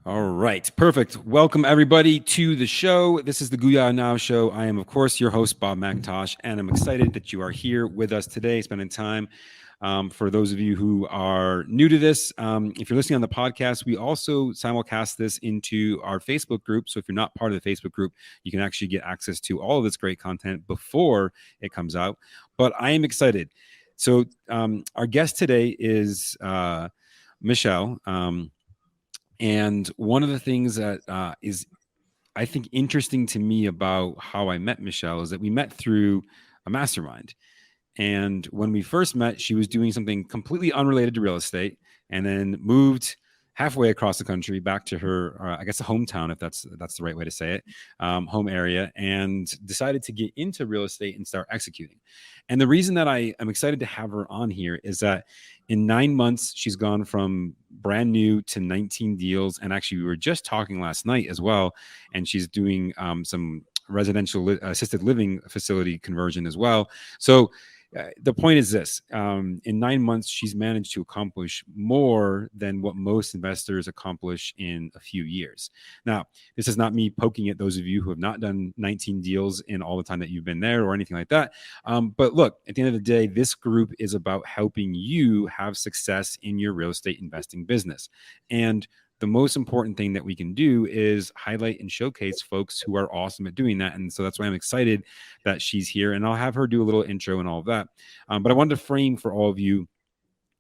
All right, perfect. Welcome everybody to the show. This is the GOOYOW Now show. I am, of course, your host, Bob McIntosh, and I'm excited that you are here with us today, spending time. For those of you who are new to this, if you're listening on the podcast, we also simulcast this into our Facebook group. So if you're not part of the Facebook group, you can actually get access to all of this great content before it comes out. But I am excited. So our guest today is Michelle. And one of the things that is, I think, interesting to me about how I met Michelle is that we met through a mastermind. And when we first met, she was doing something completely unrelated to real estate and then moved halfway across the country back to her, I guess, hometown, if that's the right way to say it, home area, and decided to get into real estate and start executing. And the reason that I am excited to have her on here is that in 9 months, she's gone from brand new to 19 deals. And actually, we were just talking last night as well, and she's doing some residential assisted living facility conversion as well. So the point is this: in 9 months, she's managed to accomplish more than what most investors accomplish in a few years. Now, this is not me poking at those of you who have not done 19 deals in all the time that you've been there or anything like that. But look, at the end of the day, this group is about helping you have success in your real estate investing business. And the most important thing that we can do is highlight and showcase folks who are awesome at doing that. And so that's why I'm excited that she's here, and I'll have her do a little intro and all of that. But I wanted to frame for all of you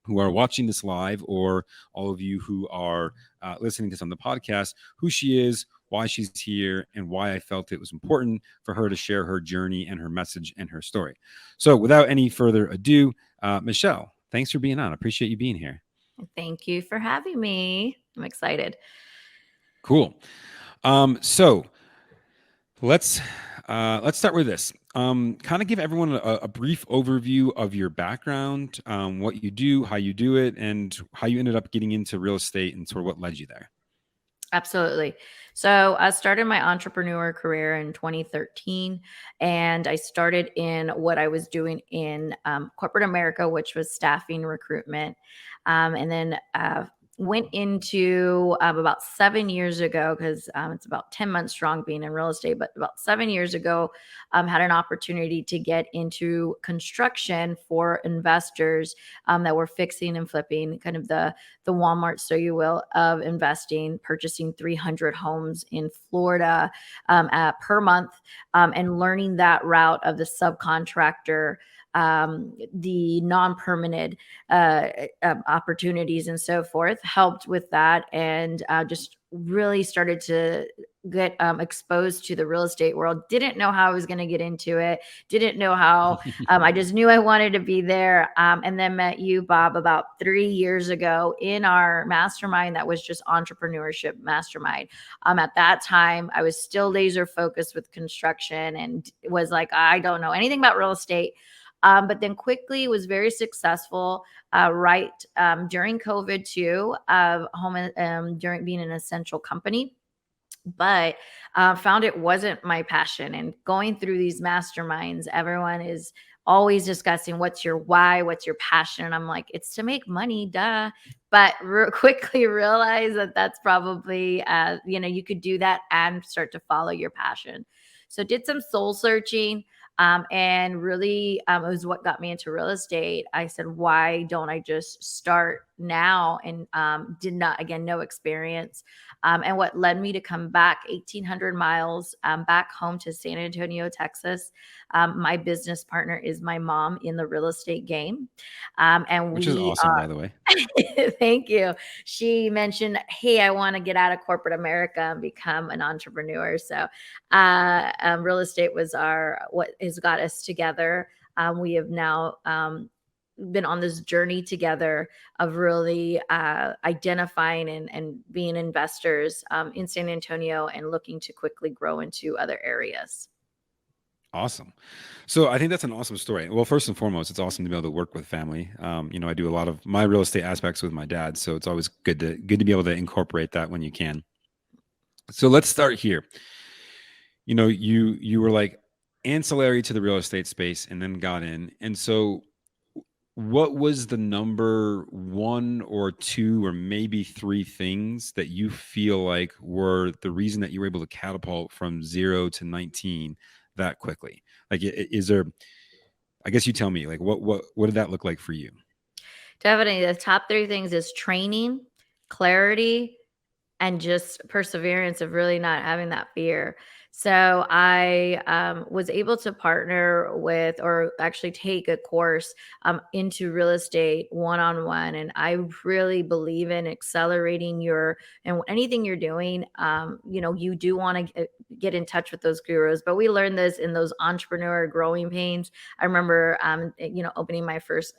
who are watching this live, or all of you who are listening to this on the podcast, who she is, why she's here, and why I felt it was important for her to share her journey and her message and her story. So without any further ado, Michelle, thanks for being on. I appreciate you being here. Thank you for having me. I'm excited. Cool. So let's start with this. Kind of give everyone a brief overview of your background, what you do, how you do it, and how you ended up getting into real estate and sort of what led you there. Absolutely. So I started my entrepreneur career in 2013, and I started in what I was doing in corporate America, which was staffing recruitment. And then went into about 7 years ago, because it's about 10 months strong being in real estate, but about 7 years ago, had an opportunity to get into construction for investors that were fixing and flipping, kind of the Walmart, so you will, of investing, purchasing 300 homes in Florida per month, and learning that route of the subcontractor, the non-permanent opportunities and so forth, helped with that, and just really started to get exposed to the real estate world. Didn't know how I was going to get into it. Didn't know how. I just knew I wanted to be there. And then met you, Bob, about 3 years ago in our mastermind that was just entrepreneurship mastermind. At that time, I was still laser focused with construction and was like, I don't know anything about real estate. But then quickly was very successful right during COVID too, during being an essential company. But found it wasn't my passion. And going through these masterminds, everyone is always discussing what's your why, what's your passion. And I'm like, it's to make money, duh. But quickly realize that that's probably, you could do that and start to follow your passion. So did some soul searching. And really, it was what got me into real estate. I said, why don't I just start now? And did not, again, no experience. And what led me to come back 1,800 miles back home to San Antonio, Texas. My business partner is my mom in the real estate game. Which is awesome, by the way. Thank you. She mentioned, hey, I want to get out of corporate America and become an entrepreneur. So real estate was what has got us together. We have now been on this journey together of really identifying and being investors in San Antonio and looking to quickly grow into other areas. Awesome. So I think that's an awesome story. Well, first and foremost, it's awesome to be able to work with family. I do a lot of my real estate aspects with my dad, so it's always good to be able to incorporate that when you can. So let's start here. You were like ancillary to the real estate space and then got in. And so what was the number one or two or maybe three things that you feel like were the reason that you were able to catapult from 0 to 19 that quickly? Like, is there, I guess you tell me, like, what did that look like for you? Definitely the top three things is training, clarity, and just perseverance of really not having that fear. So I was able to partner with, or actually take a course into real estate one-on-one. And I really believe in accelerating your, and anything you're doing, you do want to get in touch with those gurus, but we learned this in those entrepreneur growing pains. I remember, opening my first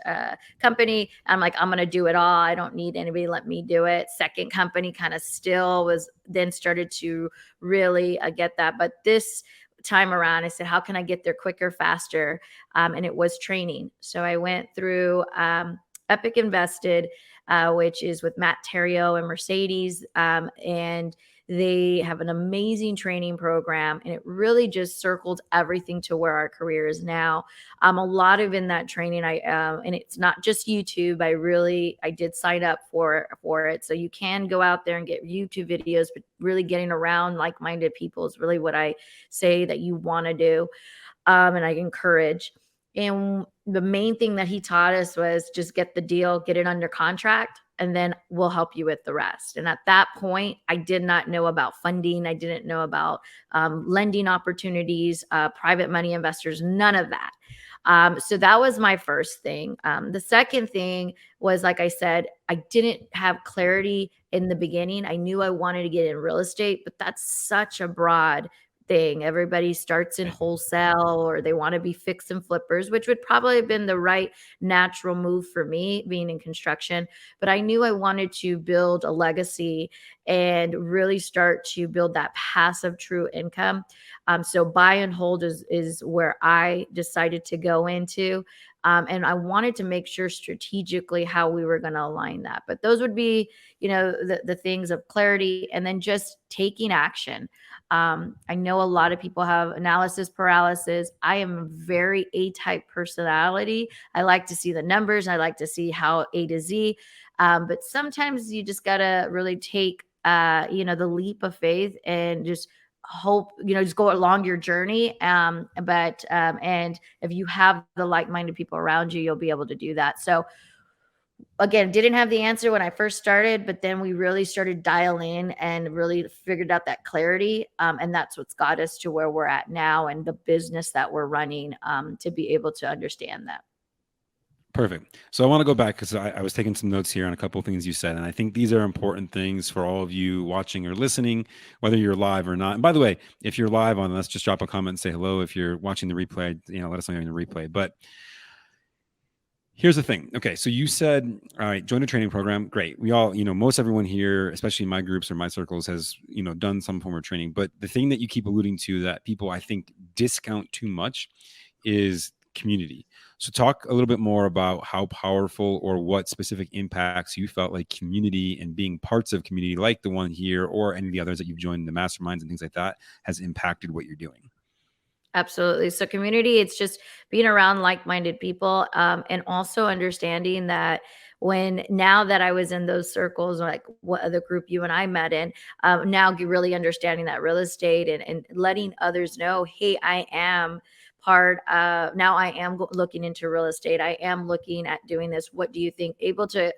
company. I'm like, I'm going to do it all. I don't need anybody. Let me do it. Second company kind of still was then started to really get that. But this time around, I said, how can I get there quicker, faster? And it was training. So I went through Epic Invested, which is with Matt Terrio and Mercedes. And they have an amazing training program, and it really just circled everything to where our career is now. A lot of in that training, and it's not just YouTube. I did sign up for it, so you can go out there and get YouTube videos, but really getting around like-minded people is really what I say that you want to do, and I encourage. And the main thing that he taught us was just get the deal, get it under contract, and then we'll help you with the rest. And at that point, I did not know about funding. I didn't know about lending opportunities, private money investors, none of that. So that was my first thing. The second thing was, like I said, I didn't have clarity in the beginning. I knew I wanted to get in real estate, but that's such a broad thing. Everybody starts in wholesale, or they want to be fix and flippers, which would probably have been the right natural move for me being in construction. But I knew I wanted to build a legacy and really start to build that passive true income. So buy and hold is where I decided to go into. And I wanted to make sure strategically how we were going to align that. But those would be, the things of clarity, and then just taking action. I know a lot of people have analysis paralysis. I am a very A-type personality. I like to see the numbers. I like to see how A to Z. But sometimes you just got to really take, the leap of faith and just hope, just go along your journey. And if you have the like-minded people around you, you'll be able to do that. So again, didn't have the answer when I first started, but then we really started dialing in and really figured out that clarity. And that's what's got us to where we're at now, and the business that we're running, to be able to understand that. Perfect. So I want to go back because I was taking some notes here on a couple of things you said, and I think these are important things for all of you watching or listening, whether you're live or not. And by the way, if you're live on this, just drop a comment and say hello. If you're watching the replay, let us know you're in the replay. But here's the thing. Okay, so you said, all right, join a training program. Great. We all, most everyone here, especially in my groups or my circles, has done some form of training. But the thing that you keep alluding to that people, I think, discount too much is community. So talk a little bit more about how powerful or what specific impacts you felt like community and being parts of community like the one here or any of the others that you've joined, the masterminds and things like that, has impacted what you're doing. Absolutely. So community, it's just being around like-minded people, and also understanding that now that I was in those circles, like what other group you and I met in, now really understanding that real estate, and letting others know, hey, I am now I am looking into real estate. I am looking at doing this. What do you think? Able to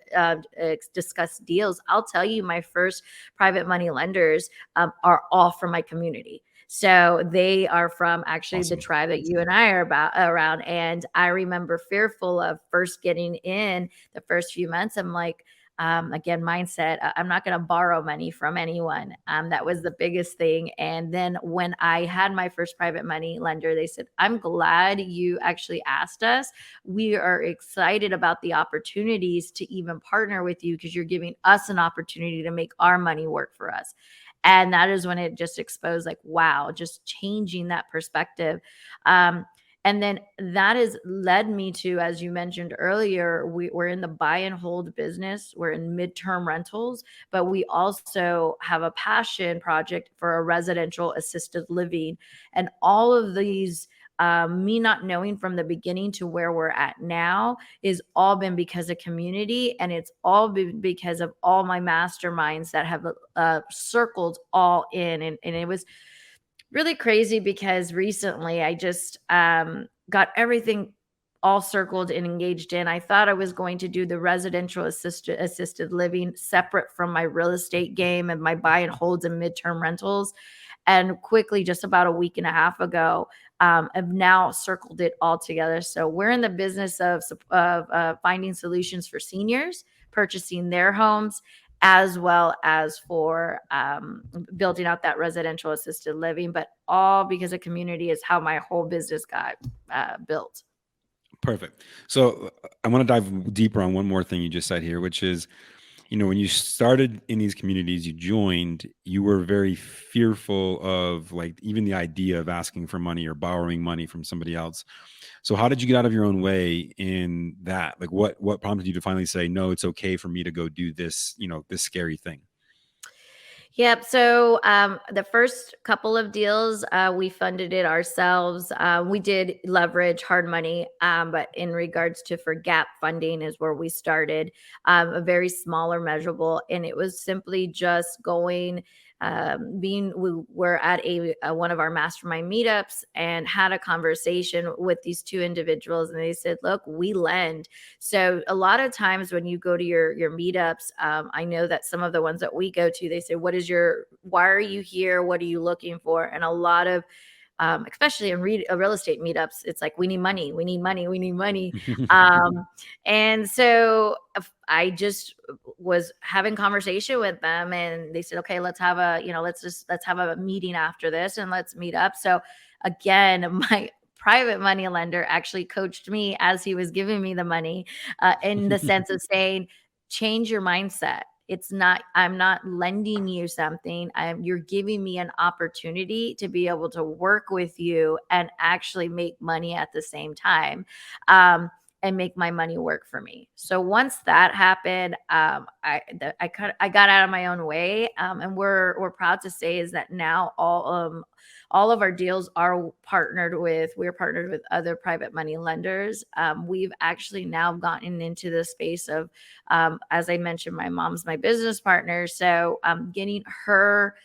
discuss deals. I'll tell you, my first private money lenders are all from my community. So they are from actually the tribe that you and I are around. And I remember fearful of first getting in the first few months. I'm like, again, mindset, I'm not going to borrow money from anyone. That was the biggest thing. And then when I had my first private money lender, they said, I'm glad you actually asked us. We are excited about the opportunities to even partner with you, because you're giving us an opportunity to make our money work for us. And that is when it just exposed, like, wow, just changing that perspective. And then that has led me to, as you mentioned earlier, we're in the buy and hold business. We're in midterm rentals, but we also have a passion project for a residential assisted living. And all of these me not knowing from the beginning to where we're at now is all been because of community, and it's all been because of all my masterminds that have circled all in. And it was really crazy because recently I just got everything all circled and engaged in. I thought I was going to do the residential assisted living separate from my real estate game and my buy and holds and midterm rentals. And quickly, just about a week and a half ago, I've now circled it all together. So we're in the business of finding solutions for seniors, purchasing their homes, as well as for building out that residential assisted living. But all because of community is how my whole business got built. Perfect. So I want to dive deeper on one more thing you just said here, which is, when you started in these communities, you joined, you were very fearful of like even the idea of asking for money or borrowing money from somebody else. So how did you get out of your own way in that? Like what prompted you to finally say, no, it's okay for me to go do this, this scary thing? Yep. So the first couple of deals, we funded it ourselves. We did leverage hard money, but in regards to for gap funding is where we started, a very smaller measurable, and it was simply just going. We were at one of our mastermind meetups and had a conversation with these two individuals, and they said, "Look, we lend." So a lot of times when you go to your meetups, I know that some of the ones that we go to, they say, why are you here? What are you looking for? And a lot of, especially in real estate meetups, it's like, we need money, we need money, we need money. And so I just was having conversation with them, and they said, okay, let's have let's have a meeting after this and let's meet up. So again, my private money lender actually coached me as he was giving me the money, in the sense of saying, change your mindset. I'm not lending you something. You're giving me an opportunity to be able to work with you and actually make money at the same time. And make my money work for me. So once that happened, I got out of my own way, and we're proud to say is that now all of our deals are partnered with. We're partnered with other private money lenders. We've actually now gotten into the space of, as I mentioned, my mom's my business partner, so getting her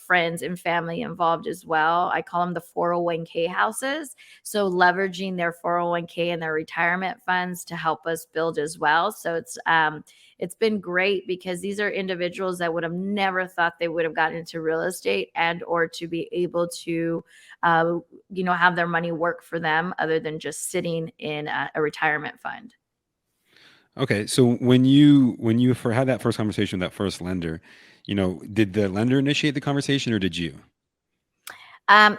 friends and family involved as well. I call them the 401k houses. So leveraging their 401k and their retirement funds to help us build as well. So it's been great because these are individuals that would have never thought they would have gotten into real estate and or to be able to have their money work for them other than just sitting in a retirement fund. Okay, so when you had that first conversation with that first lender, did the lender initiate the conversation or did you?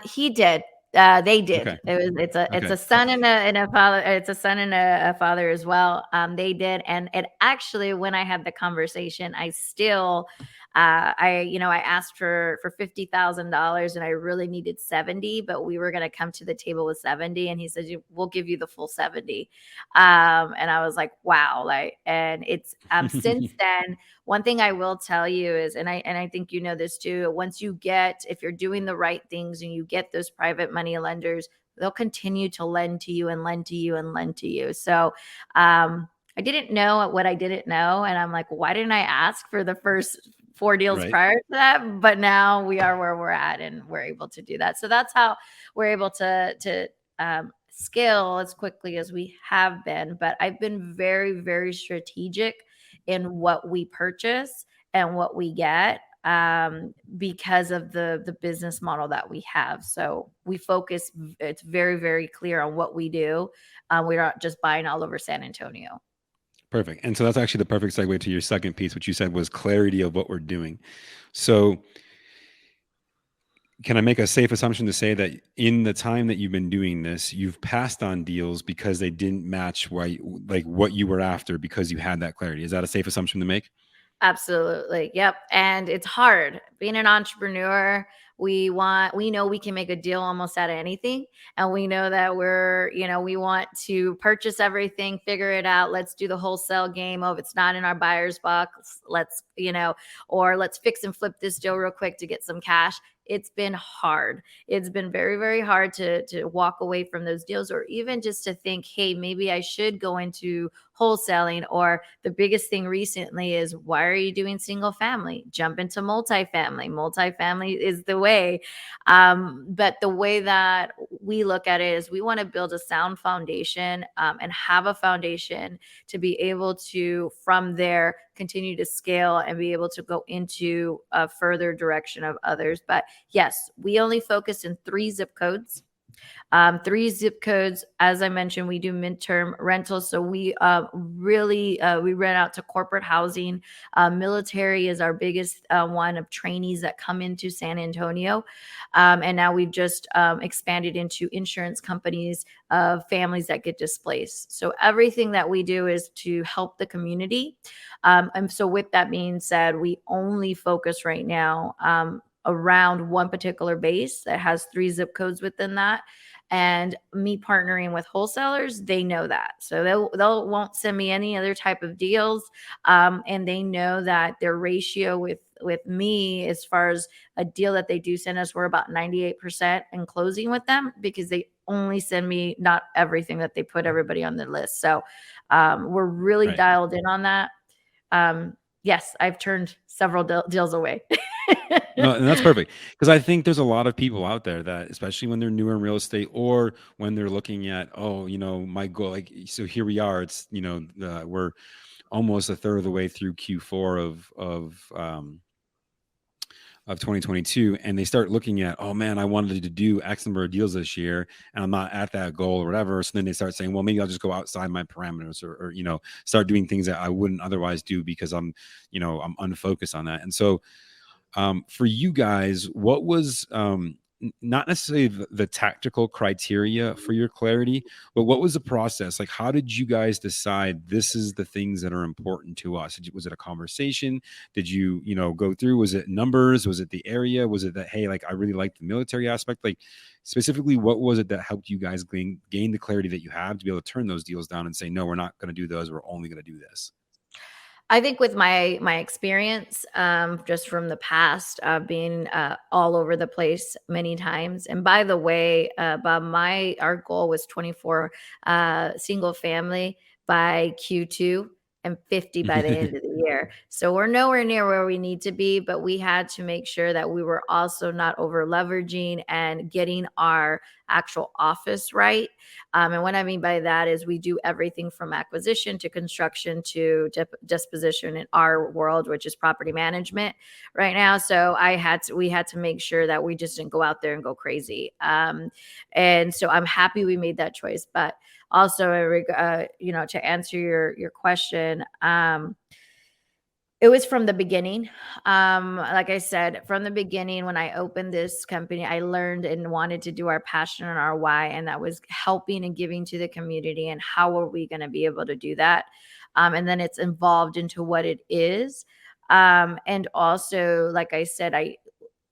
He did. They did. Okay. It's Okay. a son and a father. It's a son and a father as well. They did, and it actually, when I had the conversation, I still, I asked for $50,000, and I really needed 70, but we were going to come to the table with 70, and he said, "We'll give you the full 70." And I was like, "Wow!" And it's since then. One thing I will tell you is, and I think you know this too, if you're doing the right things and you get those private money lenders, they'll continue to lend to you and lend to you and lend to you. So I didn't know what I didn't know. And I'm like, why didn't I ask for the first 4 deals Right. prior to that? But now we are where we're at and we're able to do that. So that's how we're able to scale as quickly as we have been. But I've been very, very strategic in what we purchase and what we get, because of the business model that we have. So we focus, it's very, very clear on what we do. We're not just buying all over San Antonio. Perfect. And so that's actually the perfect segue to your second piece, which you said was clarity of what we're doing. So can I make a safe assumption to say that in the time that you've been doing this, you've passed on deals because they didn't match what you were after because you had that clarity? Is that a safe assumption to make? Absolutely. Yep. And it's hard being an entrepreneur. We know we can make a deal almost out of anything. And we know that we want to purchase everything, figure it out. Let's do the wholesale game. Oh, if it's not in our buyer's box, or let's fix and flip this deal real quick to get some cash. it's been hard. It's been very, very hard to walk away from those deals, or even just to think, hey, maybe I should go into wholesaling. Or the biggest thing recently is, why are you doing single family? Jump into multifamily. Multifamily is the way. But the way that we look at it is, we want to build a sound foundation, and have a foundation to be able to, from there, continue to scale and be able to go into a further direction of others. But yes, we only focus in 3 zip codes. 3 zip codes. As I mentioned, we do midterm rentals. So we really we rent out to corporate housing. Military is our biggest one, of trainees that come into San Antonio. And now we've just expanded into insurance companies of families that get displaced. So everything that we do is to help the community. And so with that being said, we only focus right now around one particular base that has 3 zip codes within that. And me partnering with wholesalers, they know that. So they'll won't send me any other type of deals. And they know that their ratio with me, as far as a deal that they do send us, we're about 98% in closing with them, because they only send me not everything that they put everybody on the list. So we're really Right. dialed in on that. Yes, I've turned several deals away. No, and that's perfect, because I think there's a lot of people out there that, especially when they're newer in real estate, or when they're looking at, oh, my goal, like, so here we are, it's, we're almost a third of the way through Q4 of 2022, and they start looking at, oh man, I wanted to do X number of deals this year, and I'm not at that goal or whatever. So then they start saying, well, maybe I'll just go outside my parameters, or start doing things that I wouldn't otherwise do, because I'm unfocused on that. And so for you guys, what was not necessarily the tactical criteria for your clarity, but what was the process? Like, how did you guys decide this is the things that are important to us? Was it a conversation? Did you, go through? Was it numbers? Was it the area? Was it that, hey, like, I really like the military aspect? Like, specifically, what was it that helped you guys gain the clarity that you have to be able to turn those deals down and say, no, we're not going to do those. We're only going to do this? I think with my experience, just from the past, being all over the place many times. And by the way, Bob, our goal was 24 single family by Q2, and 50 by the end of the year. So we're nowhere near where we need to be, but we had to make sure that we were also not over leveraging and getting our actual office right. And what I mean by that is, we do everything from acquisition to construction to disposition in our world, which is property management right now. So we had to make sure that we just didn't go out there and go crazy. And so I'm happy we made that choice. But also, to answer your question, it was from the beginning. Like I said, from the beginning, when I opened this company, I learned and wanted to do our passion and our why, and that was helping and giving to the community. And how are we going to be able to do that? And then it's evolved into what it is. And also, like I said,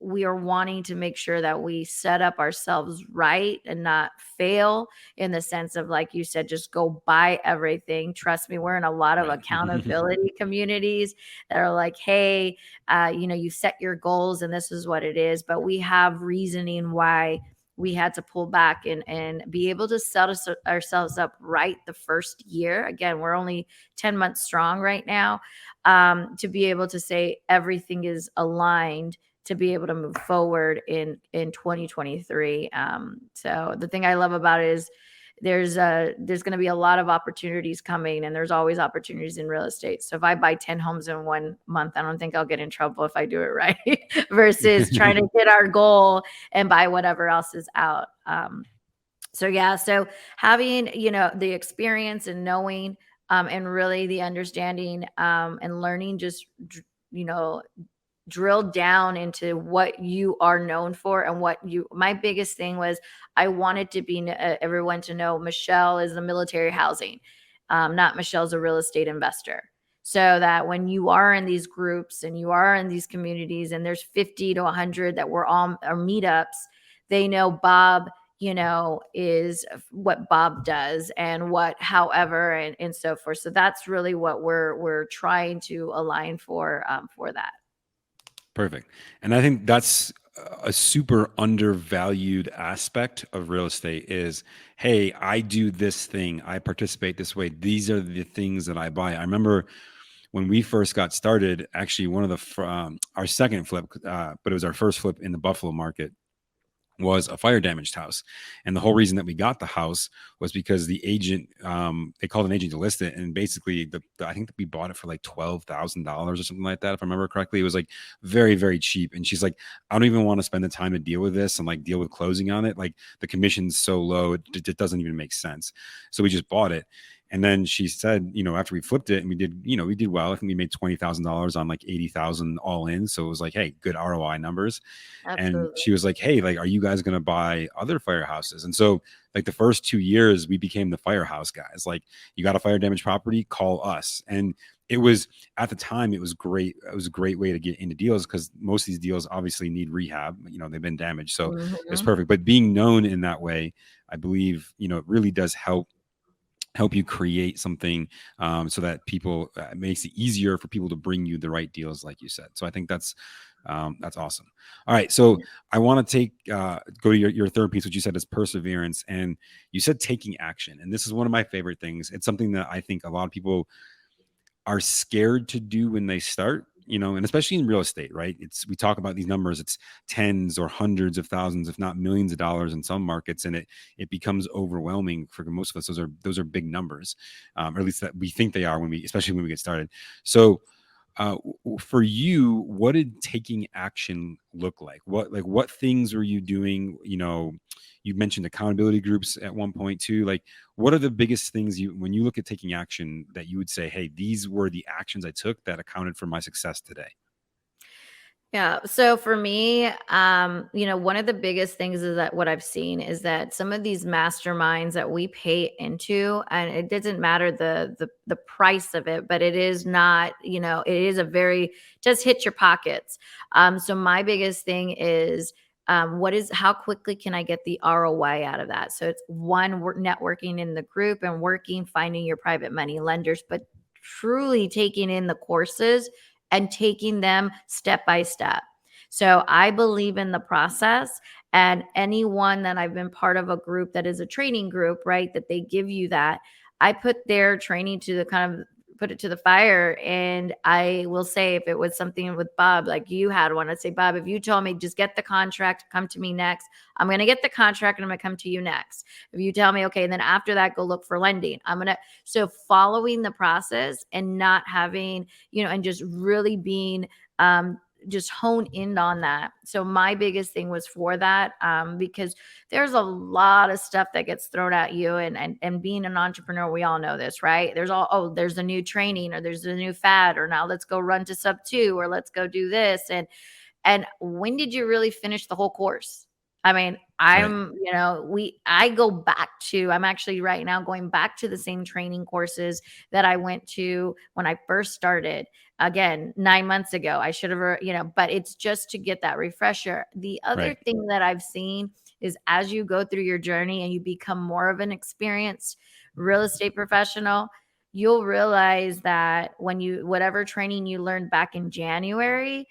we are wanting to make sure that we set up ourselves right and not fail, in the sense of, like you said, just go buy everything. Trust me, we're in a lot of Right. accountability communities that are like, hey, you set your goals and this is what it is. But we have reasoning why we had to pull back and be able to set ourselves up right the first year. Again, we're only 10 months strong right now, to be able to say everything is aligned to be able to move forward in 2023. So the thing I love about it is, there's going to be a lot of opportunities coming, and there's always opportunities in real estate. So if I buy 10 homes in 1 month, I don't think I'll get in trouble if I do it right, versus trying to hit our goal and buy whatever else is out. So having, the experience and knowing, and really the understanding, and learning, just, drill down into what you are known for. And my biggest thing was, I wanted to be everyone to know Michelle is the military housing, not Michelle's a real estate investor. So that when you are in these groups and you are in these communities, and there's 50 to 100 that we're all are meetups, they know Bob, is what Bob does, and however, and so forth. So that's really what we're trying to align for that. Perfect. And I think that's a super undervalued aspect of real estate is, hey, I do this thing, I participate this way, these are the things that I buy. I remember when we first got started, actually one of our second flip, but it was our first flip in the Buffalo market, was a fire damaged house. And the whole reason that we got the house was because the agent, they called an agent to list it. And basically I think that we bought it for like $12,000 or something like that. If I remember correctly, it was like very, very cheap. And she's like, I don't even want to spend the time to deal with this and like deal with closing on it. Like the commission's so low, it doesn't even make sense. So we just bought it. And then she said, after we flipped it and we did well. I think we made $20,000 on like 80,000 all in. So it was like, hey, good ROI numbers. And Absolutely. she was like, hey, like, are you guys going to buy other firehouses? And so like the first 2 years we became the firehouse guys. Like, you got a fire damage property, call us. And it was, at the time, it was great. It was a great way to get into deals because most of these deals obviously need rehab. They've been damaged. So it's Mhm. perfect. But being known in that way, I believe, it really does help you create something, so that people, it makes it easier for people to bring you the right deals, like you said. So I think that's awesome. All right, so I want to go to your third piece, which you said is perseverance, and you said taking action. And this is one of my favorite things. It's something that I think a lot of people are scared to do when they start, and especially in real estate, right? We talk about these numbers, it's tens or hundreds of thousands, if not millions of dollars in some markets. And it becomes overwhelming for most of us. Those are big numbers, or at least that we think they are especially when we get started. So, for you, what did taking action look like? What things were you doing? You mentioned accountability groups at one point too. Like, what are the biggest things when you look at taking action, that you would say, hey, these were the actions I took that accounted for my success today? Yeah. So for me, one of the biggest things is that what I've seen is that some of these masterminds that we pay into, and it doesn't matter the price of it, but it is not, it is a very just hit your pockets. So my biggest thing is how quickly can I get the ROI out of that? So it's one, we're networking in the group and finding your private money lenders, but truly taking in the courses and taking them step by step. So I believe in the process. And anyone that I've been part of a group that is a training group, right, that they give you that, I put their training to the kind of put it to the fire. And I will say, if it was something with Bob, like you had one, I'd say, Bob, if you told me just get the contract, come to me next, I'm going to get the contract and I'm going to come to you next. If you tell me, okay, and then after that, go look for lending, so following the process and not having, and just really being, just hone in on that. So my biggest thing was for that, because there's a lot of stuff that gets thrown at you, and being an entrepreneur, we all know this, right? There's a new training, or there's a new fad, or now let's go run to sub 2, or let's go do this. And when did you really finish the whole course? I mean, Right. I'm actually right now going back to the same training courses that I went to when I first started. Again, 9 months ago, I should have, but it's just to get that refresher. The other Right. thing that I've seen is, as you go through your journey and you become more of an experienced real estate professional, you'll realize that whatever training you learned back in January,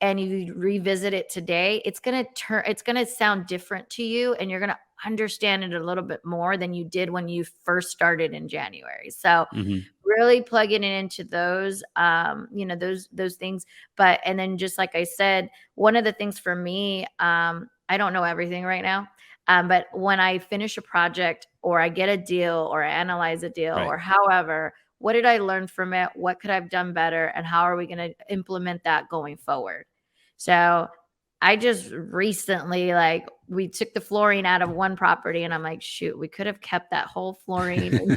and you revisit it today, it's going to sound different to you, and you're going to understand it a little bit more than you did when you first started in January. So Hmm. really plugging it into those things. But, and then, just like I said, one of the things for me, I don't know everything right now. But when I finish a project, or I get a deal, or I analyze a deal, Right. or however, what did I learn from it? What could I have done better? And how are we going to implement that going forward? So I just recently, like, we took the flooring out of one property, and I'm like, shoot, we could have kept that whole flooring.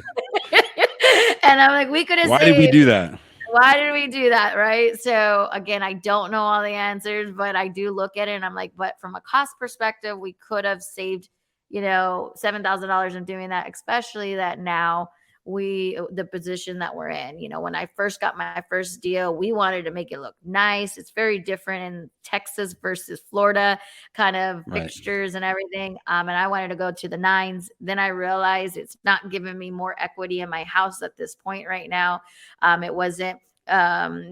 And I'm like, we could have Why did we saved. do that? Why did we do that? Right. So again, I don't know all the answers, but I do look at it and I'm like, but from a cost perspective, we could have saved, $7,000 in doing that, especially that now the position that we're in. When I first got my first deal, we wanted to make it look nice. It's very different in Texas versus Florida kind of Right. fixtures and everything. And I wanted to go to the nines. Then I realized it's not giving me more equity in my house at this point right now. It wasn't.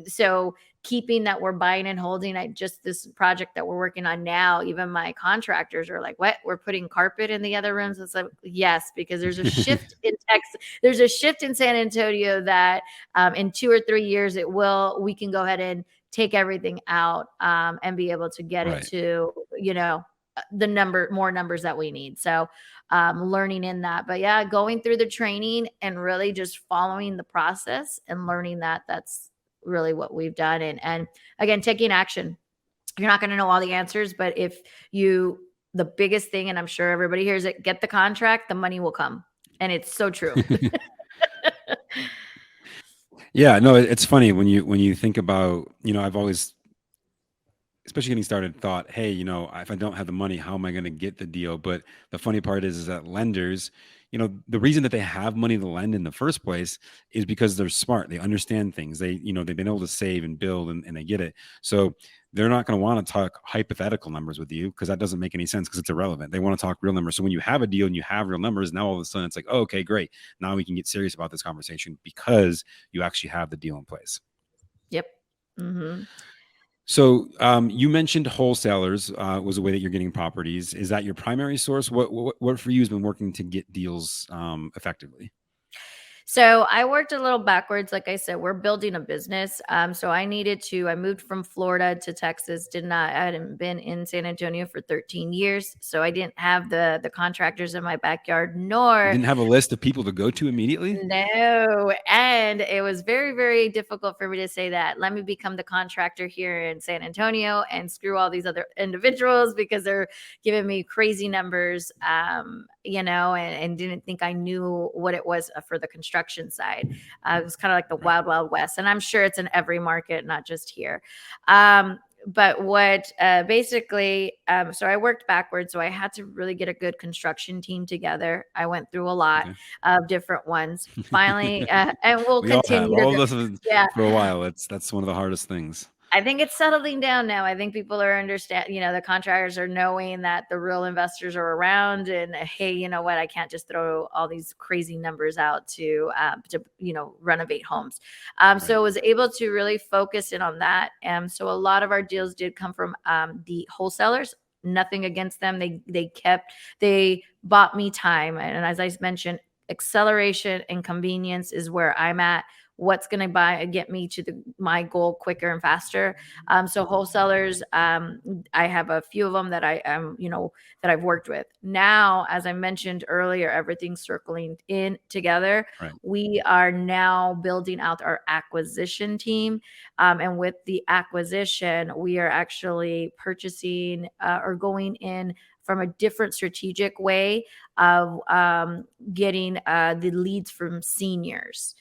So keeping that we're buying and holding. This project that we're working on now, even my contractors are like, what, we're putting carpet in the other rooms? It's like, yes, because there's a shift in Texas. There's a shift in San Antonio that in 2 or 3 years, we can go ahead and take everything out and be able to get it to, more numbers that we need. So learning in that, but yeah, going through the training and really just following the process and learning that's really what we've done. And again, taking action. You're not going to know all the answers, but the biggest thing, and I'm sure everybody hears it, get the contract, the money will come. And it's so true. Yeah, no, it's funny when you think about, I've always, especially getting started, thought, hey, if I don't have the money, how am I going to get the deal? But the funny part is that lenders, the reason that they have money to lend in the first place is because they're smart. They understand things. They've been able to save and build, and they get it. So they're not going to want to talk hypothetical numbers with you, because that doesn't make any sense, because it's irrelevant. They want to talk real numbers. So when you have a deal and you have real numbers, now all of a sudden it's like, oh, okay, great. Now we can get serious about this conversation because you actually have the deal in place. Yep. Mm-hmm. So you mentioned wholesalers was a way that you're getting properties. Is that your primary source? What for you has been working to get deals effectively? So I worked a little backwards. Like I said, we're building a business. So I moved from Florida to Texas. I hadn't been in San Antonio for 13 years. So I didn't have the contractors in my backyard, You didn't have a list of people to go to immediately? No. And it was very, very difficult for me to say that. Let me become the contractor here in San Antonio and screw all these other individuals because they're giving me crazy numbers, and didn't think I knew what it was for the construction side. It was kind of like the wild, wild west. And I'm sure it's in every market, not just here. But what so I worked backwards. So I had to really get a good construction team together. I went through a lot of different ones. Finally, and we'll continue. All of us for a while. That's one of the hardest things. I think it's settling down now. I think people are the contractors are knowing that the real investors are around, and hey, you know what? I can't just throw all these crazy numbers out to renovate homes. So I was able to really focus in on that. So a lot of our deals did come from the wholesalers. Nothing against them. They bought me time. And as I mentioned, acceleration and convenience is where I'm at. What's going to get me to my goal quicker and faster. So wholesalers, I have a few of them that that I've worked with. Now, as I mentioned earlier, everything's circling in together. Right. We are now building out our acquisition team. And with the acquisition, we are actually purchasing or going in from a different strategic way of getting the leads from seniors.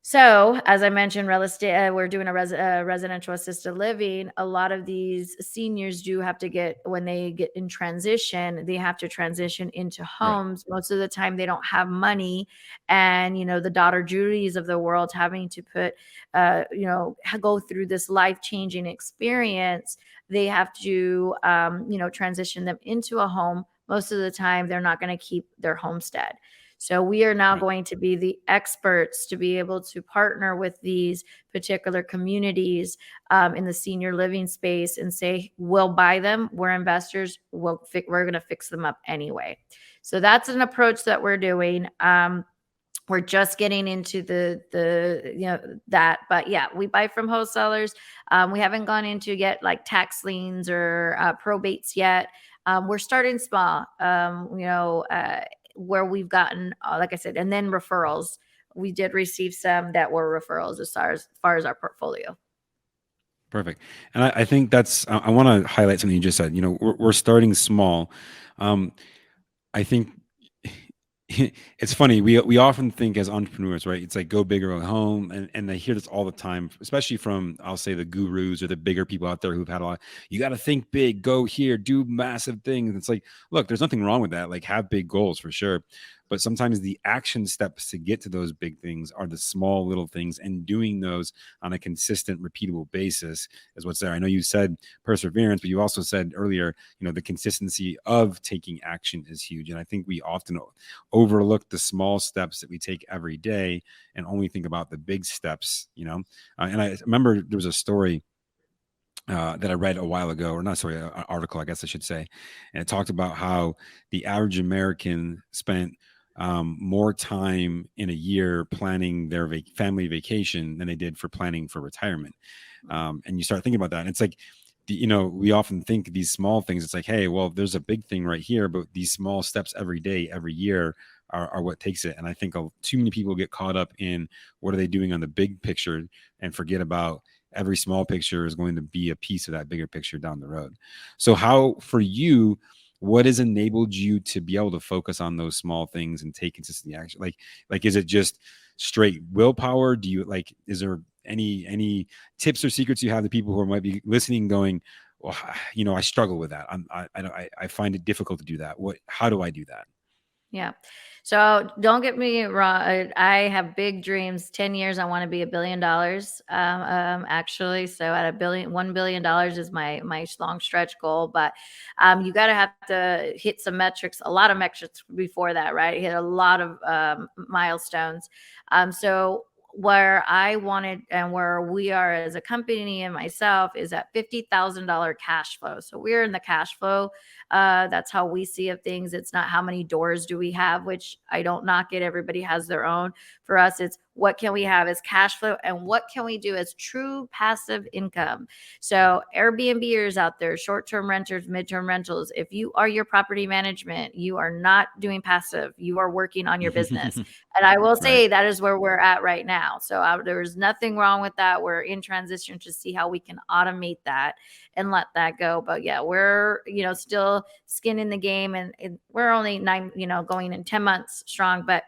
So, as I mentioned, real estate, we're doing a residential assisted living. A lot of these seniors do have to when they get in transition, they have to transition into homes. Right. Most of the time, they don't have money. And, the daughter Judy's of the world having to go through this life-changing experience, they have to, transition them into a home. Most of the time, they're not going to keep their homestead. So we are now going to be the experts to be able to partner with these particular communities in the senior living space and say, we'll buy them. We're investors. We're going to fix them up anyway. So that's an approach that we're doing. We're just getting into that, but yeah, we buy from wholesalers. We haven't gone into yet like tax liens or probates yet. We're starting small, where we've gotten, like I said, and then referrals. We did receive some that were referrals as far as our portfolio. Perfect. And I think I want to highlight something you just said. We're starting small. I think it's funny. We often think as entrepreneurs, right? It's like go big or go home. And I hear this all the time, especially from, I'll say, the gurus or the bigger people out there who've had a lot. You got to think big, go here, do massive things. It's like, look, there's nothing wrong with that. Like have big goals for sure. but sometimes the action steps to get to those big things are the small little things, and doing those on a consistent, repeatable basis is what's there. I know you said perseverance, but you also said earlier, the consistency of taking action is huge. And I think we often overlook the small steps that we take every day and only think about the big steps. And I remember there was a story that I read a while ago, or not, sorry, an article, I guess I should say. And it talked about how the average American spent more time in a year planning their family vacation than they did for planning for retirement. And you start thinking about that, and it's like, we often think these small things. It's like, hey, well, there's a big thing right here, but these small steps every day, every year are what takes it. And I think too many people get caught up in what are they doing on the big picture and forget about every small picture is going to be a piece of that bigger picture down the road. So how, for you, what has enabled you to be able to focus on those small things and take consistent action? Like, is it just straight willpower? Do you is there any tips or secrets you have to people who might be listening going, well, I struggle with that. I find it difficult to do that. How do I do that? Yeah. So don't get me wrong. I have big dreams. 10 years, I want to be $1 billion. Actually, so at $1 billion is my long stretch goal. But you got to have to hit some metrics, a lot of metrics before that, right? Hit a lot of milestones. So where I wanted and where we are as a company and myself is at $50,000 cash flow. So we're in the cash flow. That's how we see of things. It's not how many doors do we have, which I don't knock it. Everybody has their own. For us, it's what can we have as cash flow and what can we do as true passive income. So Airbnbers out there, short-term renters, midterm rentals, if you are your property management, you are not doing passive. You are working on your business. And I will say that is where we're at right now. So there's nothing wrong with that. We're in transition to see how we can automate that and let that go. But yeah, we're, still skin in the game, and we're only 9, going in 10 months strong. But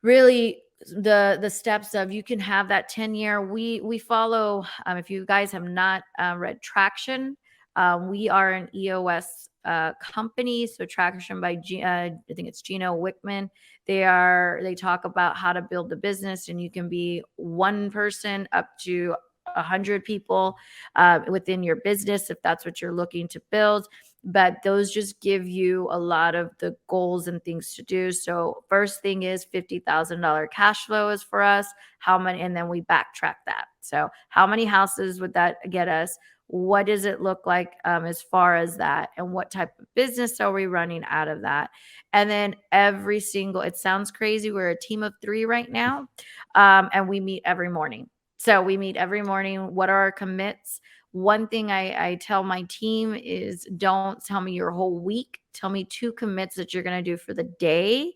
really the steps of, you can have that 10-year, we follow, if you guys have not read Traction, we are an EOS company. So Traction by I think it's Gino Wickman. They talk about how to build the business, and you can be one person up to 100 people within your business if that's what you're looking to build. But those just give you a lot of the goals and things to do. So first thing is $50,000 cash flow is for us. How many? And then we backtrack that. So how many houses would that get us? What does it look like as far as that? And what type of business are we running out of that? And then it sounds crazy. We're a team of 3 right now. And we meet every morning. So we meet every morning. What are our commits? One thing I tell my team is, don't tell me your whole week. Tell me 2 commits that you're going to do for the day.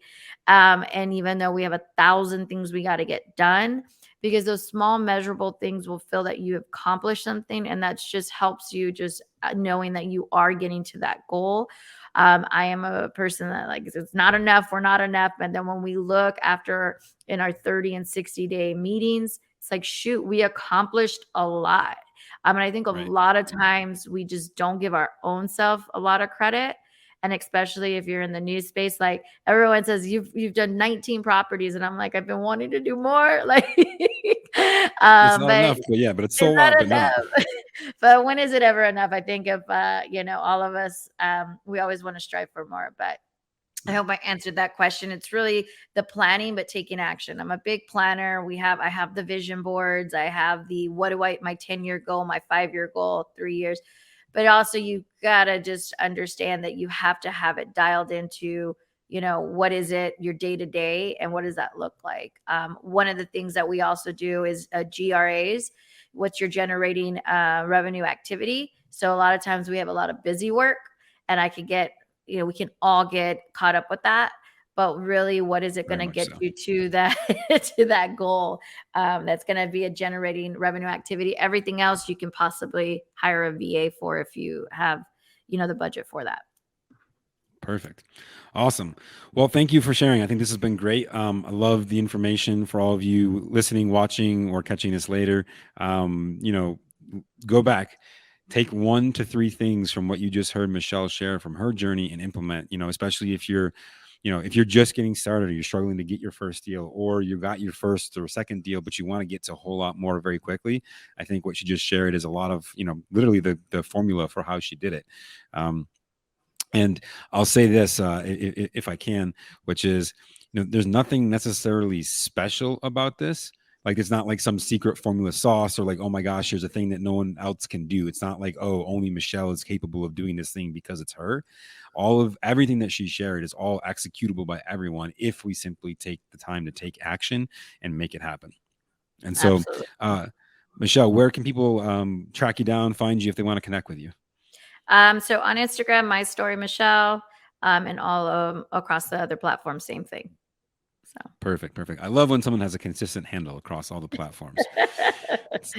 And even though we have 1,000 things we got to get done, because those small measurable things will feel that you have accomplished something. And that just helps you just knowing that you are getting to that goal. I am a person that it's not enough. We're not enough. And then when we look after in our 30 and 60-day meetings, it's like, shoot, we accomplished a lot. And I think a lot of times we just don't give our own self a lot of credit. And especially if you're in the news space, like everyone says, you've done 19 properties. And I'm like, I've been wanting to do more. It's not enough, but it's so long, but not. But when is it ever enough? I think if, all of us, we always want to strive for more, but I hope I answered that question. It's really the planning, but taking action. I'm a big planner. I have the vision boards. I have my 10-year goal, my 5-year goal, 3 years. But also you got to just understand that you have to have it dialed into, what is it, your day to day, and what does that look like? One of the things that we also do is GRAs, what's your generating revenue activity. So a lot of times we have a lot of busy work, and I could get, we can all get caught up with that. But really, what is it going to get you to that to that goal? That's going to be a generating revenue activity. Everything else you can possibly hire a VA for if you have, the budget for that. Perfect. Awesome. Well, thank you for sharing. I think this has been great. I love the information for all of you listening, watching, or catching this later. Go back. Take 1 to 3 things from what you just heard Michelle share from her journey and implement, especially if you're if you're just getting started, or you're struggling to get your first deal, or you got your first or second deal, but you want to get to a whole lot more very quickly, I think what she just shared is a lot of, literally the formula for how she did it. And I'll say this, if I can, which is, there's nothing necessarily special about this. Like, it's not like some secret formula sauce, or like, oh my gosh, here's a thing that no one else can do. It's not like, oh, only Michelle is capable of doing this thing because it's her. Everything that she shared is all executable by everyone if we simply take the time to take action and make it happen. And so, Michelle, where can people track you down, find you if they want to connect with you? So on Instagram, My Story Michelle, and all across the other platforms, same thing. So Perfect. I love when someone has a consistent handle across all the platforms. It's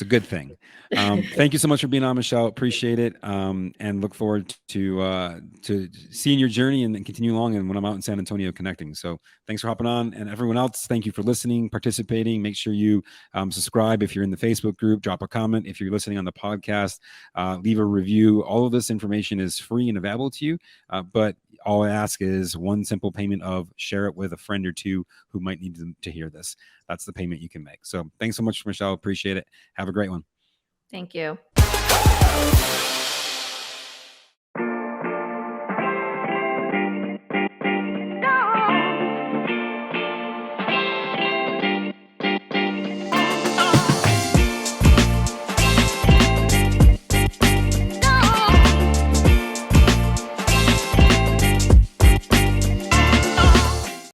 a good thing. Thank you so much for being on, Michelle. Appreciate it, and look forward to seeing your journey and continue along. And when I'm out in San Antonio, connecting. So thanks for hopping on, and everyone else, thank you for listening, participating. Make sure you subscribe if you're in the Facebook group. Drop a comment if you're listening on the podcast. Leave a review. All of this information is free and available to you, but all I ask is one simple payment of share it with a friend or two who might need to hear this. That's the payment you can make. So thanks so much, Michelle. Appreciate it. Have a great one. Thank you.